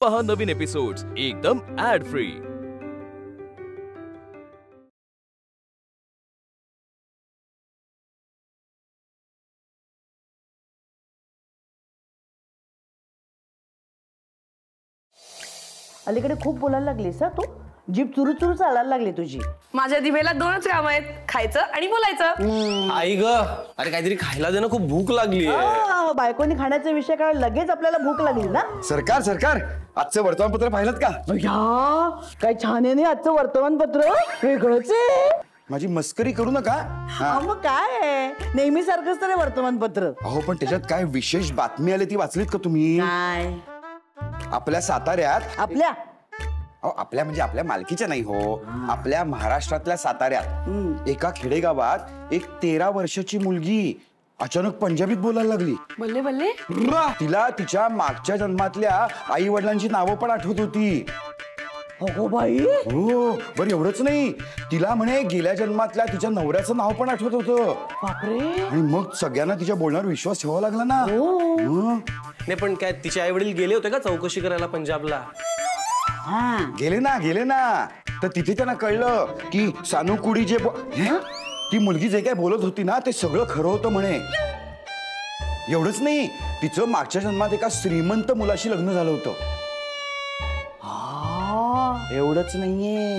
पहा नवीन एपिसोड्स एकदम add free. अलीकडे खूप बोलायला लागलीस तू, जीभ चुरू चुरू चालायला लागली तुझी। माझ्या जिभेला दोनच काम आहेत, खायचं आणि बोलायचं। आई ग, अरे काहीतरी खायला दे ना, खूप भूक लागली आहे। बायकोनी खाण्याचा विषय काय, लगेच आपल्याला भूक लागली ना। सरकार सरकार आजचं वर्तमानपत्र पाहिलं का? काय छान आहे ना आजचं वर्तमानपत्र, वेगळंच आहे। माझी मस्करी करू नका। मग काय आहे, नेहमी सारखंच तर वर्तमानपत्र। अहो पण त्याच्यात काय विशेष बातमी आली ती वाचलीत का तुम्ही? काय आपल्या साताऱ्यात, आपल्या म्हणजे आपल्या मालकीच्या नाही हो, आपल्या महाराष्ट्रातल्या साताऱ्यात एका खेडेगावात एक 13 वर्षाची मुलगी अचानक पंजाबीत बोलायला लागली। बल्ले बल्ले, तिला तिच्या मागच्या जन्मातल्या आई वडिलांची नावं पण आठवत होती। हो बाई, हो बरं एवढंच नाही, तिला म्हणे गेल्या जन्मातल्या तिच्या नवऱ्याचं नाव पण आठवत होतं। बापरे, आणि मग सगळ्यांना तिच्या बोलण्यावर विश्वास ठेवावा लागला ना। नाही पण काय तिचे आई वडील गेले होते का चौकशी करायला पंजाबला? गेले ना, तर तिथे त्यांना कळलं की सानुकुडी जे ती मुलगी जे काय बोलत होती ना ते सगळं खरं होतं म्हणे। एवढंच नाही, तिचं मागच्या जन्मात एका श्रीमंत मुलाशी लग्न झालं होतं। एवढंच नाहीये,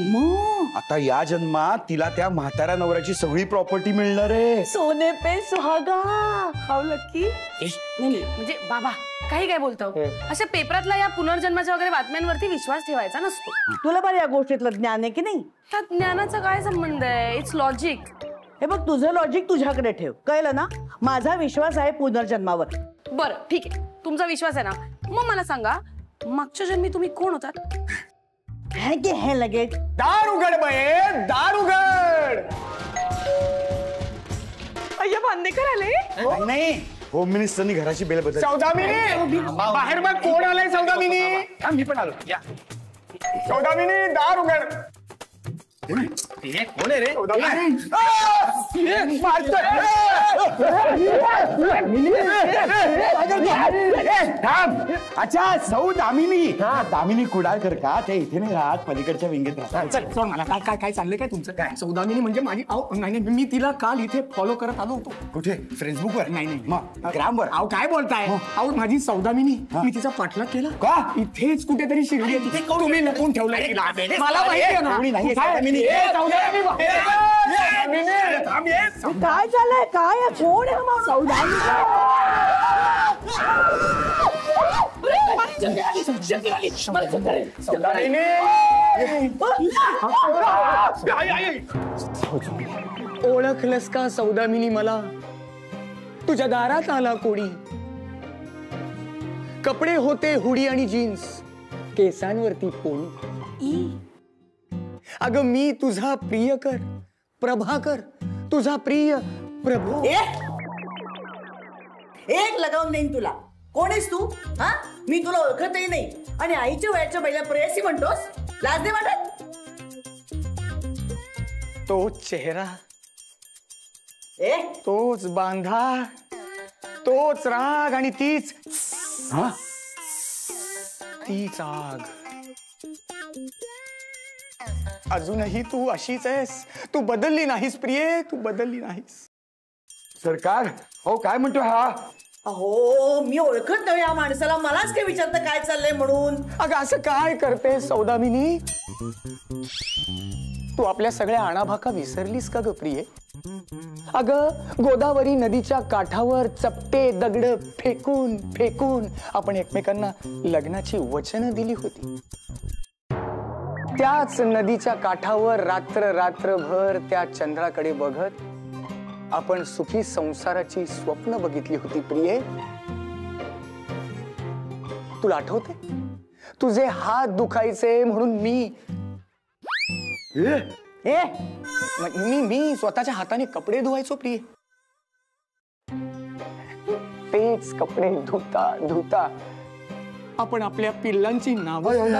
आता या जन्मात तिला त्या म्हाताऱ्या नवऱ्याची सगळी प्रॉपर्टी मिळणार आहे। सोने पे सुहागा, हाऊ लकी। नाही म्हणजे बाबा काही काय बोलतो, अशा पेपरातला या पुनर्जन्माच्या वगैरे बातम्यांवरती विश्वास ठेवायचा नसतो। तुला बरं या गोष्टीतलं ज्ञान आहे की नाही? त्यात ज्ञानाचा काय संबंध आहे, इट्स लॉजिक। हे बघ, तुझं लॉजिक तुझ्याकडे ठेव, कळलं ना? माझा विश्वास आहे पुनर्जन्मावर। बरं ठीक आहे, तुमचा विश्वास आहे ना, मग मला सांगा मागच्या जन्मी तुम्ही कोण होतात? हे लगेच दार उघड बये, दार उघड। अय्या बांदेकर आले? नाही, होम मिनिस्टरनी घराची बेल बदल। सौदामिनी बाहेर बघ, कोण आलंय? सौदामिनी, मी पण आलो। या सौदामिनी दार उघड। कोण आहे रे? अच्छा सौदामिनी, दामिनी कुडाळकर का? ते इथे नाही राहत, पलीकडच्या विंगेत राहतात। चल सोड मला, काय काय चाललंय काय तुमचं? काय सौदामिनी म्हणजे माझी नाही, मी तिला काल इथे फॉलो करत आलो होतो। कुठे? फेसबुकवर? नाही मग ग्रामवर? अहो काय बोलताय? अहो माझी सौदामिनी, मी तिचा पाठलाग केला का? इथेच कुठेतरी शिरली आहे, तिथे तुम्ही लपून ठेवलंय तिला। मला माहिती आहे ना। काय झालंय, काय आहे? कोण आहे माणूस? ओळखलंस का सौदामिनी मला? तुझ्या दारात आला कोणी, कपडे होते हुडी आणि जीन्स, केसांवरती पोनी। अगं मी तुझा प्रियकर प्रभाकर, तुझा प्रिय प्रभू। एक लगावून देईन तुला। कोण आहेस तू? हा, मी तुला ओळखतही नाही आणि आईच्या वयाच्या पहिल्या प्रेयसी म्हणतोस? लाज नाही वाटत? तोच चेहरा, तोच बांधा, तोच राग आणि तीच आग। अजूनही तू अशीच आहेस, तू बदलली नाहीस प्रिये, तू बदलली नाहीस। सरकार हो काय म्हणतो हा? अहो मी ओळखत नाही या माणसाला, मलाच काय विचारतं काय चाललंय म्हणून? अगं असं काय करते सौदामिनी? तू आपल्या सगळ्या आणाभाका विसरलीस का ग प्रिये? अगं गोदावरी नदीच्या काठावर चपटे दगड फेकून फेकून आपण एकमेकांना लग्नाची वचनं दिली होती। त्याच नदीच्या काठावर रात्र रात्रभर त्या चंद्राकडे बघत आपण सुखी संसाराची स्वप्न बघितली होती प्रिये। तुला आठवते? तुझे हात दुखायचे म्हणून मी स्वतःच्या हाताने कपडे धुवायचो प्रिये। तेच कपडे धुता धुता आपण आपल्या पिल्लांची नावं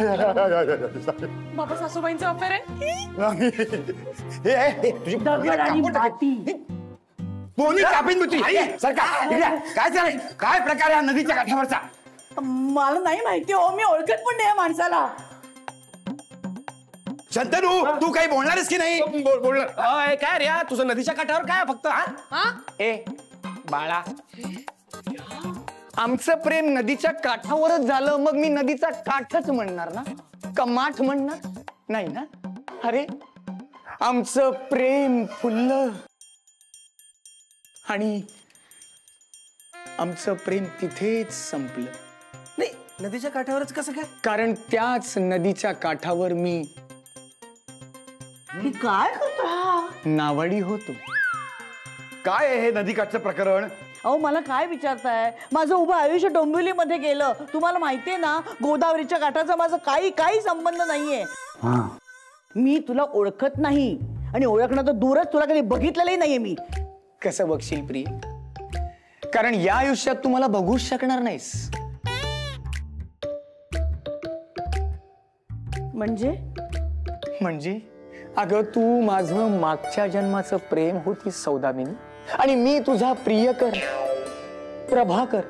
बाबा सासूबाईंचा अफेअर आहे? पोनी कापीन होती। सरकार काय चालेल, काय प्रकार आहे नदीच्या काठावरचा? मला नाही माहिती हो, मी ओळखत पण नाही या माणसाला. शंतनू, तू काही बोलणारच की नाही? बोलणार काय रे तुझं नदीच्या काठावर काय फक्त ए बाळा, आमचं प्रेम नदीच्या काठावरच झालं, मग मी नदीचा काठच म्हणणार ना, का माठ म्हणणार नाही ना? अरे आमचं प्रेम फुललं आणि आमचं प्रेम तिथेच संपलं. नाही, नदीच्या काठावरच कसं काय? कारण त्याच नदीच्या काठावर मी काय करता? नावाडी होतो. काय आहे हे नदीकाठचं प्रकरण? अहो मला काय विचारताय? माझं उभं आयुष्य डोंबिवलीमध्ये गेलं. तुम्हाला माहितीये ना, गोदावरीच्या काठाचा माझा काही संबंध नाहीये. मी तुला ओळखत नाही आणि ओळखणं तर दूरच, तुला कधी बघितलेलंही नाहीये मी. कसं बघशील प्रिय? कारण या आयुष्यात तू मला बघूच शकणार नाहीस. म्हणजे अगं तू माझं मागच्या जन्माचं प्रेम होतीस सौदामिनी, आणि मी तुझा प्रियकर प्रभाकर,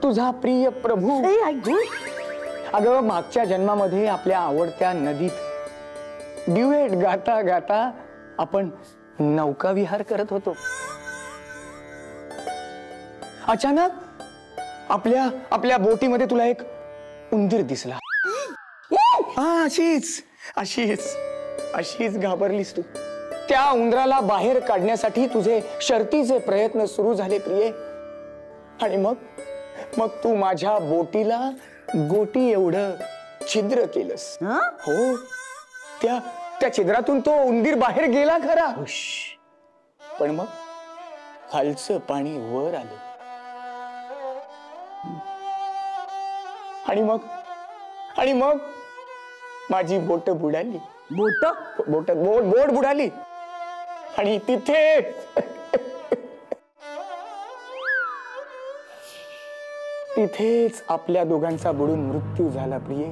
तुझा प्रिय प्रभू. अगं मागच्या जन्मामध्ये आपल्या आवडत्या नदीत ड्युएट गाता गाता आपण नौका विहार करत होतो. अचानक आपल्या बोटीमध्ये तुला एक उंदीर दिसला. अशीच घाबरलीस तू. त्या उंदराला बाहेर काढण्यासाठी तुझे शर्तीचे प्रयत्न सुरू झाले प्रिये, आणि मग तू माझ्या बोटीला गोटी एवढं छिद्र केलंस. हो, त्या छिद्रातून तो उंदीर बाहेर गेला खरा, पण मग खालचं पाणी वर आलं, आणि मग माझी बोट बुडाली. बोट बुडाली आणि तिथेच आपल्या दोघांचा बुडून मृत्यू झाला प्रिये.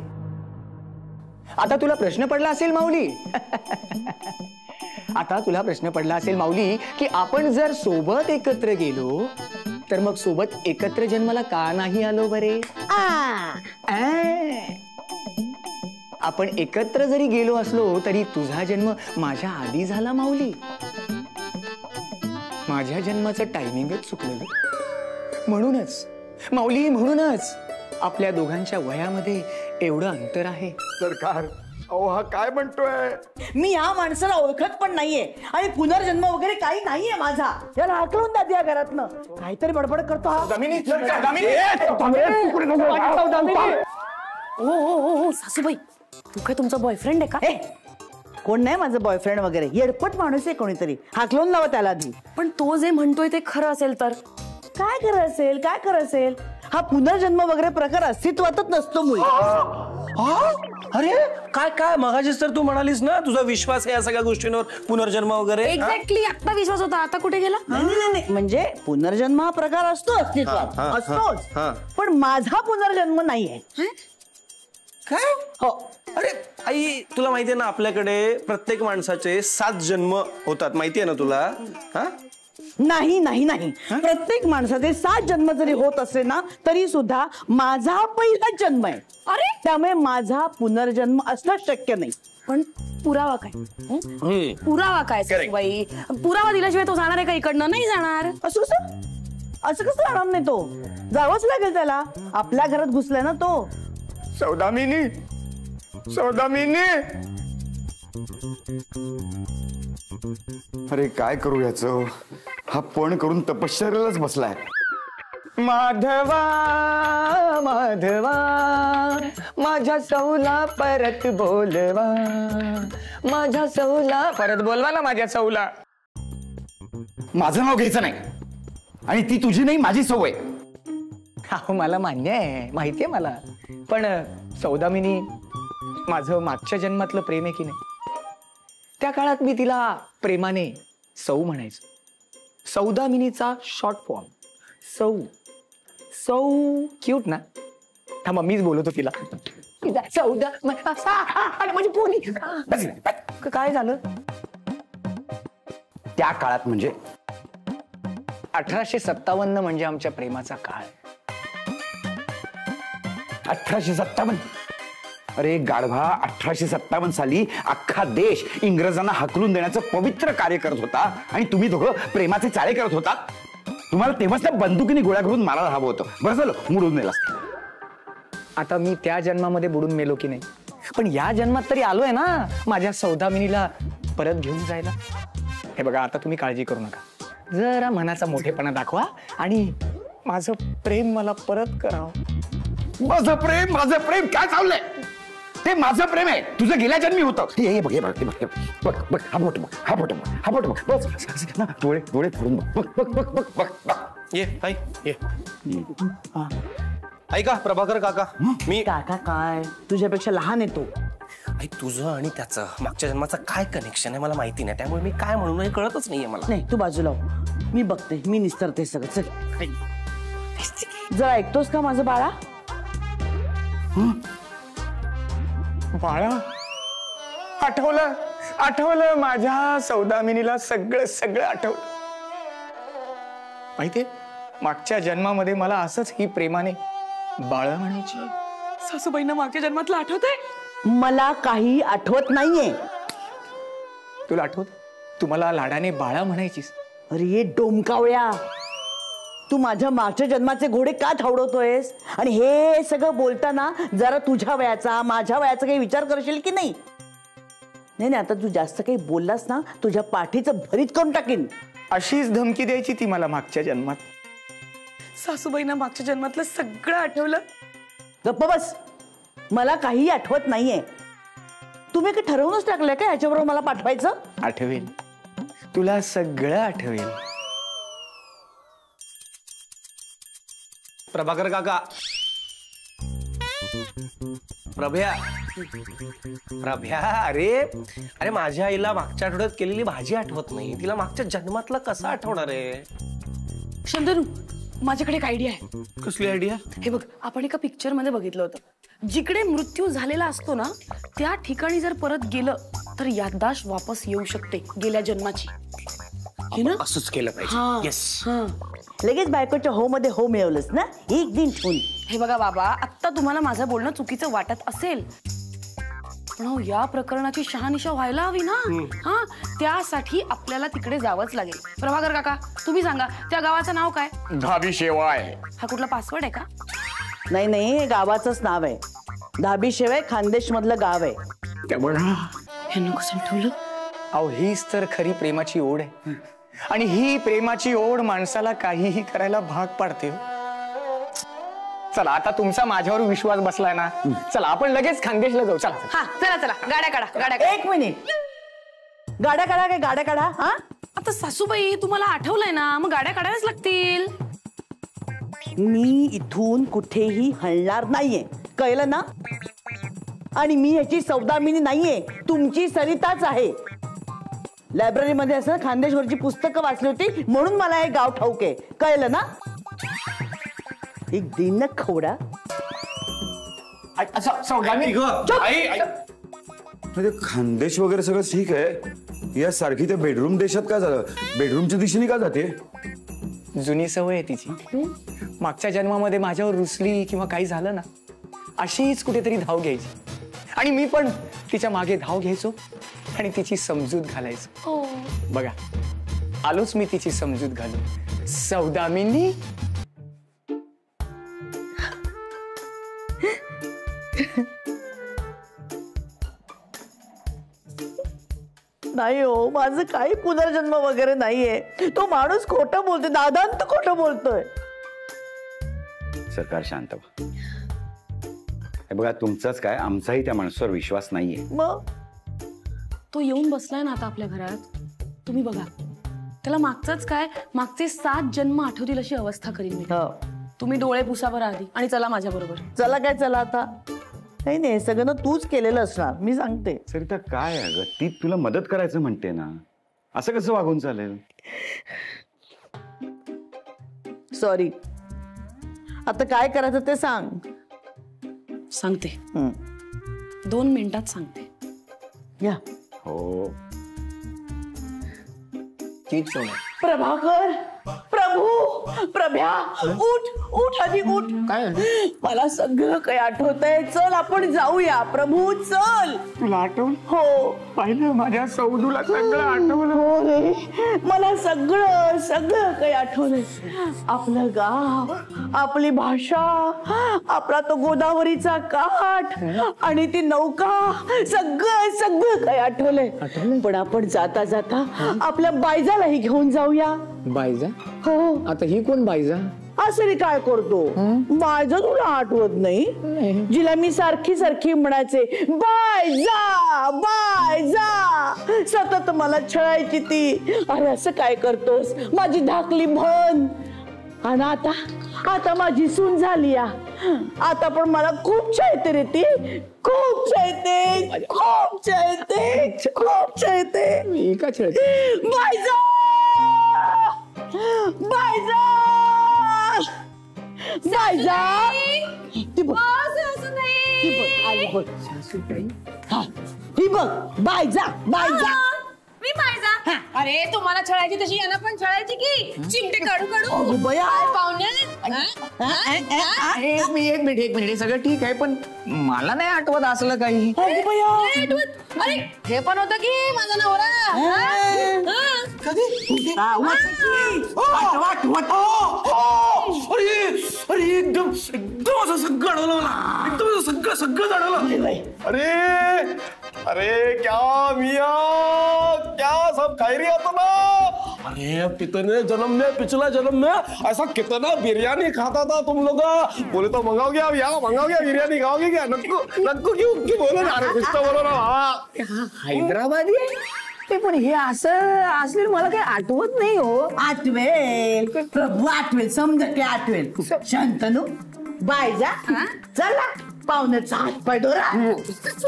आता तुला प्रश्न पडला असेल माऊली, की आपण जर सोबत एकत्र गेलो तर मग सोबत एकत्र जन्माला का नाही आलो बरे? आपण एकत्र जरी गेलो असलो तरी तुझा जन्म माझ्या आधी झाला माऊली. माझ्या जन्माचं टायमिंगच चुकलं. म्हणूनच माऊली, म्हणूनच आपल्या दोघांच्या वयामध्ये एवढं अंतर आहे. सरकार, अहो हा काय म्हणतोय? मी या माणसाला ओळखत पण नाहीये आणि पुनर्जन्म वगैरे काही नाहीये माझा. याला हाकलून द्या या घरातनं. काहीतरी बडबड करतो हा. ओ सासूबाई, तू काय तुमचा बॉयफ्रेंड आहे का? कोण नाही माझं बॉयफ्रेंड वगैरे, येडपट माणूस आहे कोणीतरी. हाकलून लावा त्याला आधी. पण तो जे म्हणतोय ते खरं असेल तर? काय खरं असेल? हा पुनर्जन्म वगैरे प्रकार अस्तित्वातच नसतो मुली. अरे काय मगाशीच तर तू म्हणालीस ना तुझा विश्वास आहे या सगळ्या गोष्टींवर, पुनर्जन्म वगैरे. एक्झॅक्टली, आता विश्वास होता, आता कुठे गेला? नाही, म्हणजे पुनर्जन्म हा प्रकार असतो अस्तित्वात, असतोच, पण माझा पुनर्जन्म नाहीये. काय? हो. अरे आई, तुला माहितीये ना आपल्याकडे प्रत्येक माणसाचे 7 जन्म होतात, माहितीये ना तुला? नाही, प्रत्येक माणसाचे 7 जन्म जरी होत असेल ना तरी सुद्धा माझा पहिला जन्म आहे. अरे, त्यामुळे माझा पुनर्जन्म असणं शक्य नाही. पण पुरावा काय? पुरावा काय सासूबाई? पुरावा दिल्याशिवाय तो जाणार आहे का इकडनं? नाही जाणार. असं कसं जाणार नाही तो? जावंच लागेल त्याला. आपल्या घरात घुसलाय ना तो. सौदामिनी, अरे काय करू याचं? हा पण करून तपश्चर्यालाच बसलाय. माधवा माझ्या सौला परत बोलवा, माझ्या सौला परत बोलवा ना, माझ्या सौला. माझं नाव घ्यायचं नाही, आणि ती तुझी नाही, माझी सवय. अहो मला मान्य आहे, माहितीये मला, पण सौदामिनी माझं मागच्या जन्मातलं प्रेम आहे की नाही, त्या काळात मी तिला प्रेमाने सौ म्हणायचो. सौदामिनीचा शॉर्ट फॉर्म सौ क्यूट ना. थांबा, मीच बोलतो तिला. सौदा म्हणजे पोरी. काय झालं? त्या काळात म्हणजे 1857 म्हणजे आमच्या प्रेमाचा काळ. 1857. अरे गाढवा, 1857 साली अख्खा देश इंग्रजांना हकलून देण्याचं पवित्र कार्य करत होता आणि तुम्ही दोघं प्रेमाचे चाळे करत होता. तुम्हाला तेव्हाच त्या बंदुकीने गोळ्या करून मारायला हवं होतं. बरं झालं मुडून नेलास. आता मी त्या जन्मामध्ये बुडून मेलो की नाही, पण या जन्मात तरी आलोय ना माझ्या सौदामिनीला परत घेऊन जायला. हे बघा, आता तुम्ही काळजी करू नका. जरा मनाचा मोठेपणा दाखवा आणि माझं प्रेम मला परत करावं. माझं प्रेम काय चाललंय? ते माझं प्रेम आहे, तुझं गेल्या जन्मी होतं. हे बघ, हे बघ, हे बघ, हे बघ, बघ, बघ, हा बोट बघ, हा बोट बघ, हा बोट बघ. बस ना, डोळे डोळे फोडून बघ, बघ, बघ, बघ, बघ, बघ. ये आई ये. ऐका प्रभाकर काका, मी काका काय तुझ्यापेक्षा लहान आहे तो. आई तुझं आणि त्याचं मागच्या जन्माचं काय कनेक्शन आहे मला माहिती नाही, त्यामुळे मी काय म्हणून हे कळतच नाहीये मला. नाही तू बाजूला हो. मी बघते, मी निस्तरते सगळं. चल जरा ऐकतोस का माझं बाळा? बाळा, आठवलं माझ्या सौदामिनीला सगळं सगळं आठवलं. माहितीये, मागच्या जन्मामध्ये मला असंच ही प्रेमाने बाळा म्हणायची. सासूबाईंना मागच्या जन्मातलं आठवतंय? मला काही आठवत नाहीये. तुला आठवत? तू मला लाडाने बाळा म्हणायचीस. अरे डोमकावळ्या, तू माझ्या मागच्या जन्माचे घोडे का थावडवतोयस? आणि हे सगळं बोलताना जरा तुझ्या वयाचा माझ्या वयाचा काही विचार करशील की नाही? नाही आता तू जास्त काही बोललास ना, तुझ्या पाठीचं भरीत करून टाकीन. अशीच धमकी द्यायची ती मला मागच्या जन्मात. सासूबाईंना मागच्या जन्मातलं सगळं आठवलं? गप्प बस, मला काही आठवत नाहीये. तुम्ही काही ठरवूनच टाकलंय का याच्याबरोबर मला पाठवायचं? आठवेल, तुला सगळं आठवेल. प्रभाकर काका, प्रभ्या, अरे माझ्या आईला मागच्या आठवड्यात केलेली भाजी आठवत नाही, तिला मागच्या जन्मातलं कसं आठवणार आहे? शंतनू, माझ्याकडे एक आयडिया आहे. कसली आयडिया? हे बघ, आपण एका पिक्चर मध्ये बघितलं होतं, जिकडे मृत्यू झालेला असतो ना त्या ठिकाणी जर परत गेलं तर याददाश्त वापस येऊ शकते गेल्या जन्माची. हे ना, असंच केलं पाहिजे. येस. लगेच बायकोच्या हो मध्ये हो मिळवलंस ना, एक दिन ठेवून. हे बघा बाबा, आता तुम्हाला माझं बोलणं चुकीचं वाटत असेल, पण हो या प्रकरणाची शहानिशा व्हायला हवी ना. हा, त्यासाठी आपल्याला तिकडे जावंच लागेल. प्रभाकर काका, तुम्ही सांगा त्या गावाचं नाव काय? धाबी शेवाय. हा कुठला पासवर्ड आहे का? नाही, हे गावाचंच नाव आहे. धाबीशिवाय खानदेश मधलं गाव आहे. ह्यांना कसं ठेवलं? अहो, हीच तर खरी प्रेमाची ओढ आहे. आणि ही प्रेमाची ओढ माणसाला काहीही करायला भाग पाडते. चला, आता तुमचा माझ्यावर विश्वास बसलाय ना, चला आपण लगेच खानदेशला जाऊ. चला. हा, चला चला, गाड्या काढा. एक मिनिट, गाड्या काढा काय? गाड्या काढा. हा, आता सासूबाई तुम्हाला आठवलंय ना, मग गाड्या काढाव्याच लागतील. मी इथून कुठेही हलणार नाहीये, कळलं ना? आणि मी ह्याची सौदामिनी नाहीये, तुमची सरिताच आहे. लायब्ररीमध्ये असं खानदेशवरची पुस्तकं वाचली होती म्हणून मला हे गाव ठाऊक आहे, कळलं ना? एक दिन खोडा. खानदेश वगैरे सगळं ठीक आहे, या सारखी त्या बेडरूम देशात काय झालं? बेडरूमच्या दिशेने का जाते? जुनी सवय आहे तिची. मागच्या जन्मामध्ये माझ्यावर रुसली किंवा काही झालं ना, अशीच कुठेतरी धाव घ्यायची आणि मी पण तिच्या मागे धाव घ्यायचो आणि तिची समजूत घालायचो. बघा, आलोच मी तिची समजूत घालू. सौदामिनी, नाही हो, माझं काही पुनर्जन्म वगैरे नाहीये. तो माणूस खोटं बोलतोय, दादांत खोटं बोलतोय. सरकार शांत व्हा. हे बघा, तुमचाच काय आमचाही त्या माणसावर विश्वास नाहीये. मग तो येऊन बसलाय ना आता आपल्या घरात, तुम्ही बघा त्याला मागचंच काय, मागचे 7 जन्म आठवतील अशी अवस्था करीन मी. तुम्ही डोळे पुसावर आधी आणि चला माझ्या बरोबर. चला काय चला आता? नाही, सगळं ना तूच केलेलं असणार, मी सांगते. सरिता काय आहे ग, ती तुला मदत करायचं म्हणते ना, असं कसं वागून चालेल? सॉरी, आता काय करायचं ते सांग. सांगते, 2 मिनिटात सांगते. या. हो, तीच सोड. प्रभाकर, प्रभू प्रभ्या उठ उठ आधी उठ. काय मला सगळं काही आठवतंय. चल आपण जाऊया प्रभू चल. तुला आठवलं? हो पाहिलं माझ्या सौदूला सगळं आठवलं. हो रे मला सगळं सगळं काही आठवलंय. आपलं गाव, आपली भाषा, आपला तो गोदावरीचा काठ आणि ती नौका, सगळं सगळं काही आठवलंय. पण आपण जाता जाता आपल्या बायजालाही घेऊन जाऊया. बायजा? हो. आता ही कोण बायजा? असं रे काय करतो बायजा तुला आठवत नाही? जिला मी सारखी सारखी म्हणायचे बायजा बायजा, सतत मला छळायची ती. अरे असं काय करतोस माझी धाकली बहन. आणि आता आता माझी सून झाली. आता पण मला खूप छळते रे ती. खूप छळते खूप छळते खूप छळते. मी का छळते? बायजा बायजा बायजा. ती बघ ती बघ आली बघ. हा ती बघ बायजा बायजा. मी बायजा. अरे तुम्हाला छळायची तशी यांना पण छळायची की चिमटे काढू काढू. अगो बया. एक मिनिट सगळं ठीक आहे पण मला नाही आठवत असलं काही. अगो बया. अरे हे पण होतं की माझा नवरा. अरे एकदम एकदम असं सगळं आठवलं मला. एकदम सगळं सगळं जाणवलं. अरे अरे क्या मिया क्या सब खैरियत तो ना. अरे कितने जन्म में पिछला जन्म में ऐसा कितना बिरयानी खाता था तुम लोग. बोले तो मंगाओगे अब यहाँ मंगाओगे बिरयानी खाओगे क्या? नक्कू नक्कू क्यों बोलो ना. अरे कुछ तो बोलो ना बाबा. हैदराबादी ते पण हे असं असले मला काही आठवत नाही हो. आठवेल प्रभू आठवेल समजा ते आठवेल. शांतनू बायजा चला पाहुण्याचा हात पाय दोरा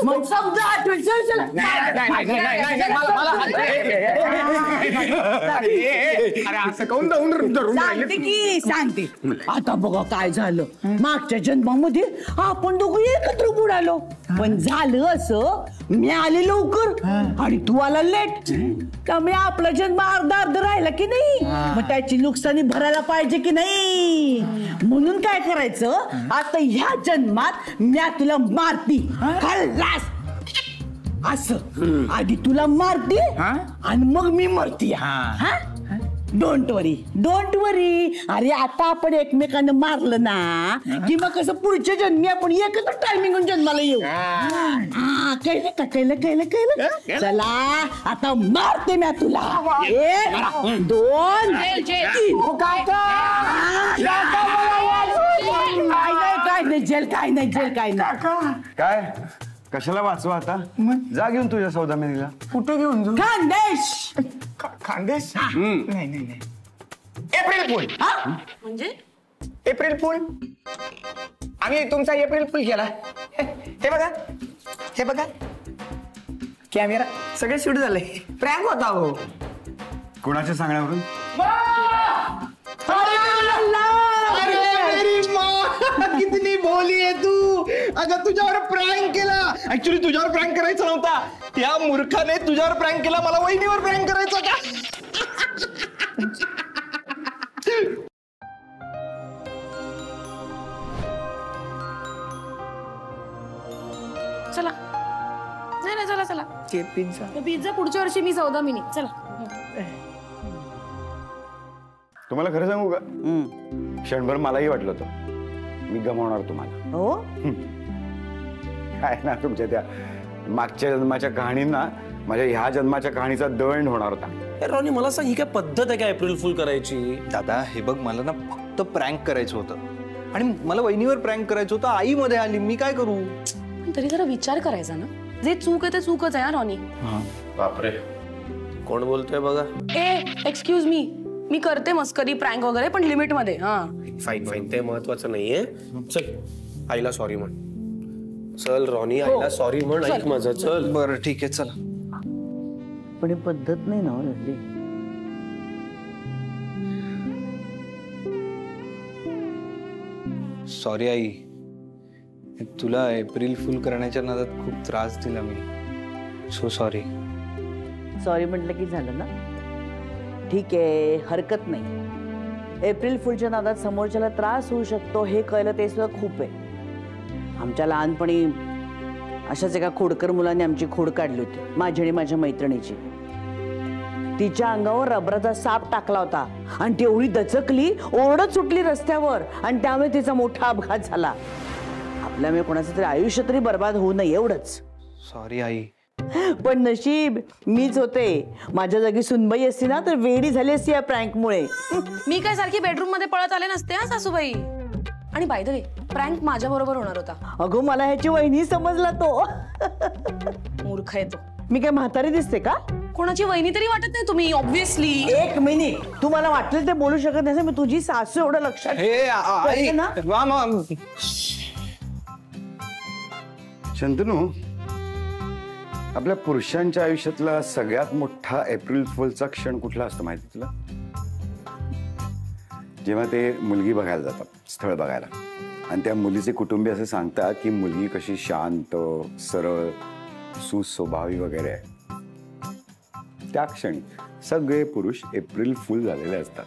मग समजा आठवेल. चल चला. अरे असं काऊन धरून सांगते की सांगते. आता बघा काय झालं. मागच्या जन्मामध्ये आपण दोघं एकत्र बुडालो. पण झालं असं मी आले लवकर आणि तू आला लेट. त्यामुळे आपला जन्म अर्धा अर्ध राहिला की नाही. मग त्याची नुकसानी भरायला पाहिजे की नाही. म्हणून काय करायचं आता ह्या जन्मात मी तुला मारती खल्लास असं. आधी तुला मारती आणि मग मी मरती. डोंट वरी. अरे आता आपण एकमेकांना मारलं ना की मग कसं पुढच्या जन्मी आपण एकत्र टायमिंग जन्माला येऊ. कळलं. चला आता मारते मी तुला. 1 2 3. काय नाही जेल काय नाही. काय कशाला वाचवा आता? जा घेऊन तुझ्या सौदामिनीला. कुठे घेऊन जाऊ? खानदेश. खानदेश? नाही एप्रिल फुल. म्हणजे एप्रिल फुल. आम्ही तुमचा एप्रिल फुल केला. हे बघा कॅमेरा सगळे शूट झाले. प्रँक होता हो. कोणाच्या सांगण्यावरून? कितनी भोली आहे तू. अगं तुझ्यावर प्रँक केला. ऍक्च्युली तुझ्यावर प्रँक करायचा नव्हता. त्या मूर्खाने तुझ्यावर प्रँक केला. मला वहिनीवर प्रँक करायचा का? चला नाही चला चला. पिझ्झा पुढच्या वर्षी मी सौदामिनी. चला. तुम्हाला खरं सांगू का क्षणभर मलाही वाटलं होतं मी गमावणार तुम्हाला. हो काय ना तुमच्या त्या मागच्या जन्माच्या कहाणींना माझ्या ह्या जन्माच्या कहाणीचा दंड होणार होता. रॉनी मला सांग ही काय पद्धत आहे का एप्रिल फुल करायची? दादा हे बघ मला ना फक्त प्रँक करायचं होतं आणि मला वहिनीवर प्रँक करायचं होतं. आई मध्ये आली मी काय करू? तरी जरा विचार करायचा ना. जे चूक आहे ते चूकच आहे रॉनी. बापरे कोण बोलतोय बघा. एक्सक्यूज मी करते मस्करी प्रँक वगैरे पण लिमिट मध्ये. फाईन ते महत्वाचं नाहीये. चल आईला सॉरी म्हण. चल रॉनी आईला सॉरी म्हण. ऐक माझं. चल बरं ठीक आहे चला. पण ही पद्धत नाही ना झाली. Sorry I. तुला एप्रिल फुल करण्याच्या नादात खूप त्रास दिला मी. So sorry. सॉरी म्हटलं की झालं ना. ठीक आहे हरकत नाही. एप्रिल फुलच्या नादात समोरच्याला त्रास होऊ शकतो हे कळलं ते सुद्धा खूप आहे. आमच्या लहानपणी अशाच एका खोडकर मुलाने आमची खोड काढली होती, माझी आणि माझ्या मैत्रिणीची. तिच्या अंगावर रबराचा साप टाकला होता आणि ती एवढी दचकली, ओरडत सुटली रस्त्यावर आणि त्यामुळे तिचा मोठा अपघात झाला. आपल्यामुळे कोणाचं तरी आयुष्य तरी बर्बाद होऊ नये एवढंच. Sorry I. पण नशीब मीच होते. माझ्या जागी सुनबाई असती ना तर वेडी झाली असती या प्रँकमुळे. मी काय सारखी बेडरूम मध्ये पळत आले नसते हा सासूबाई. आणि बाय द वे प्रँक माझ्या बरोबर होणार होता. अगं मला ह्याची वहिनी समजला तो. मूर्ख आहे तो. मी काय म्हातारी दिसते का? कोणाची वहिनी तरी वाटत नाही तुम्ही ऑब्व्हियसली. एक मिनिट, तू मला वाटलं ते बोलू शकत नाही. मी तुझी सासू एवढं लक्षात आई ना. शंतनू, आपल्या पुरुषांच्या आयुष्यातला सगळ्यात मोठा एप्रिल फुलचा क्षण कुठला असतो माहिती तुला? जेव्हा ते मुलगी बघायला जातात, स्थळ बघायला, आणि त्या मुलीचे कुटुंबीय असं सांगतात की मुलगी कशी शांत, सरळ, सुस्वभावी वगैरे आहे. त्या क्षणी सगळे पुरुष एप्रिल फुल झालेले असतात.